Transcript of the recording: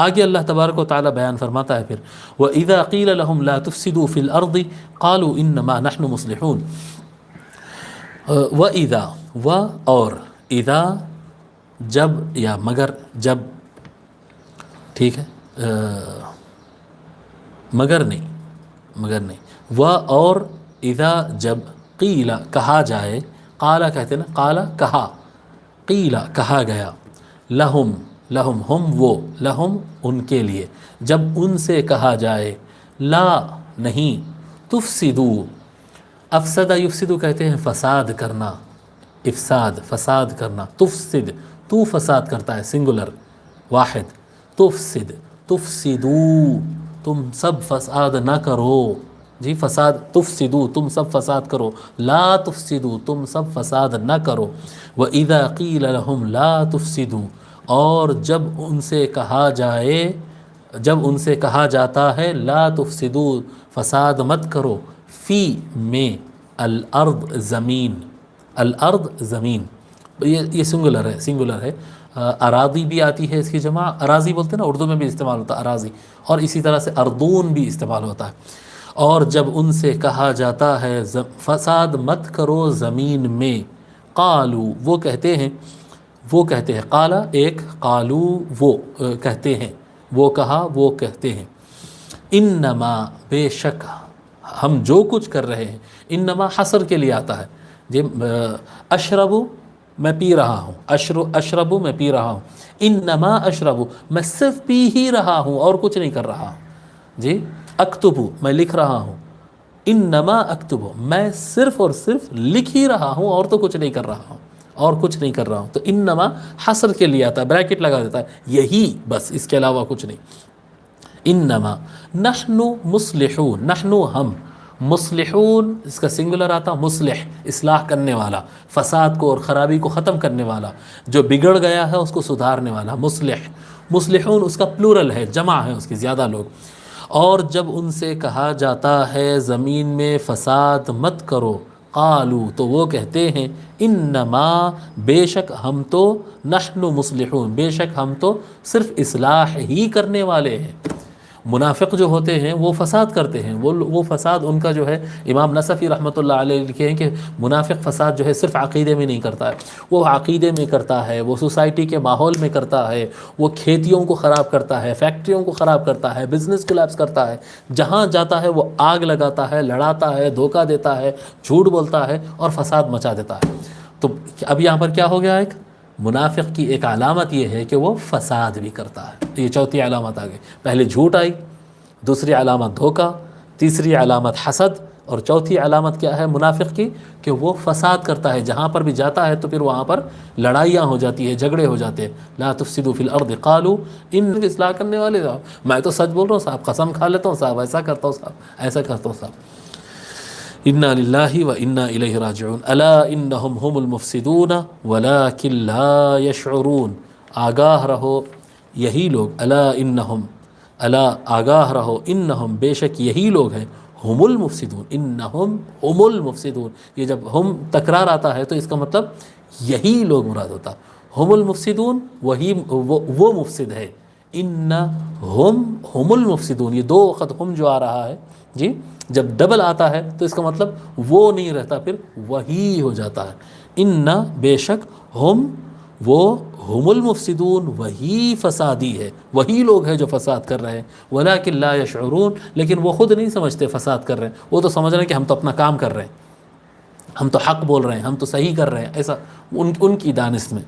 آگے اللہ تبارک و تعالیٰ بیان فرماتا ہے پھر وَإِذَا قِيلَ لَهُمْ لَا تُفْسِدُوا فِي الْأَرْضِ قَالُوا إِنَّمَا نَحْنُ مُصْلِحُونَ. وَإِذَا و اور اذا جب یا مگر جب، ٹھیک ہے، مگر نہیں و اور اذا جب قیل کہا جائے، قالا کہتے نا، قالا کہا، قیل کہا گیا، لہم ہم وہ، لہم ان کے لیے، جب ان سے کہا جائے لا نہیں، تفسدو، افسدہ یفسدو کہتے ہیں فساد کرنا، افساد فساد کرنا، تفسد تو فساد کرتا ہے، سنگولر واحد، تفسد تفسدو تم سب فساد نہ کرو، جی فساد، تفسدو تم سب فساد کرو، لا تفسدو تم سب فساد نہ کرو. وَإِذَا قِيلَ لَهُمْ لَا تُفْسِدُوا اور جب ان سے کہا جائے، جب ان سے کہا جاتا ہے لا تفسدو فساد مت کرو، فی میں، الارض زمین، الارض زمین، یہ سنگولر ہے. اراضی بھی آتی ہے اس کی جمع، اراضی بولتے ہیں نا، اردو میں بھی استعمال ہوتا ہے اراضی، اور اسی طرح سے اردون بھی استعمال ہوتا ہے. اور جب ان سے کہا جاتا ہے فساد مت کرو زمین میں، قالو وہ کہتے ہیں، قالا ایک، قالو وہ کہتے ہیں، وہ کہا وہ کہتے ہیں، انما بے شک ہم جو کچھ کر رہے ہیں، انما حصر کے لیے آتا ہے جی، اشربو میں پی رہا ہوں، اشربو میں پی رہا ہوں، انما اشربو میں صرف پی ہی رہا ہوں اور کچھ نہیں کر رہا ہوں جی، اکتبو میں لکھ رہا ہوں، انما اکتبو میں صرف اور صرف لکھ ہی رہا ہوں اور تو کچھ نہیں کر رہا ہوں، تو انما حصر کے لیے آتا ہے، بریکٹ لگا دیتا ہے، یہی بس، اس کے علاوہ کچھ نہیں. انما نحن مصلحون، نحن ہم، مصلحون اس کا سنگولر آتا، مصلح اصلاح کرنے والا، فساد کو اور خرابی کو ختم کرنے والا، جو بگڑ گیا ہے اس کو سدھارنے والا، مصلحون اس کا پلورل ہے، جمع ہے اس کی زیادہ لوگ. اور جب ان سے کہا جاتا ہے زمین میں فساد مت کرو، قالو تو وہ کہتے ہیں انما بے شک ہم تو، نحن مصلحون بے شک ہم تو صرف اصلاح ہی کرنے والے ہیں. منافق جو ہوتے ہیں وہ فساد کرتے ہیں، وہ فساد ان کا جو ہے، امام نصفی رحمۃ اللہ علیہ لکھے ہیں کہ منافق فساد جو ہے صرف عقیدے میں نہیں کرتا ہے، وہ عقیدے میں کرتا ہے، وہ سوسائٹی کے ماحول میں کرتا ہے، وہ کھیتیوں کو خراب کرتا ہے، فیکٹریوں کو خراب کرتا ہے، بزنس کولیپس کرتا ہے، جہاں جاتا ہے وہ آگ لگاتا ہے، لڑاتا ہے، دھوکہ دیتا ہے، جھوٹ بولتا ہے اور فساد مچا دیتا ہے. تو اب یہاں پر کیا ہو گیا، ایک منافق کی ایک علامت یہ ہے کہ وہ فساد بھی کرتا ہے. یہ چوتھی علامت آ گئی، پہلے جھوٹ آئی، دوسری علامت دھوکہ، تیسری علامت حسد، اور چوتھی علامت کیا ہے منافق کی، کہ وہ فساد کرتا ہے، جہاں پر بھی جاتا ہے تو پھر وہاں پر لڑائیاں ہو جاتی ہے، جھگڑے ہو جاتے ہیں. لا تفسدوا فی الارض قالوا ان اصلاح کرنے والے صاحب، میں تو سچ بول رہا ہوں صاحب، قسم کھا لیتا ہوں صاحب، ایسا کرتا ہوں صاحب، ایسا کرتا ہوں صاحب. انا للہ و انا الیہ راجعون الا انہم هم المفسدون ولکن لا یشعرون. آگاہ رہو یہی لوگ، الا آگاہ رہو، انہم بے شک یہی لوگ ہیں، ہم المفسدون، انہم ہم المفسدون. یہ جب ہم تکرار آتا ہے تو اس کا مطلب یہی لوگ مراد ہوتا، ہم المفسدون وہی وہ مفسد ہے، ہم المفسدون. یہ دو وقت ہم جو آ رہا ہے جی، جب ڈبل آتا ہے تو اس کا مطلب وہ نہیں رہتا، پھر وہی ہو جاتا ہے. ان بے شک ہم المفسدون وہی فسادی ہے، وہی لوگ ہیں جو فساد کر رہے ہیں. ولکن لا یشعرون لیکن وہ خود نہیں سمجھتے فساد کر رہے ہیں، وہ تو سمجھ رہے ہیں کہ ہم تو اپنا کام کر رہے ہیں، ہم تو حق بول رہے ہیں، ہم تو صحیح کر رہے ہیں، ایسا ان کی دانست میں.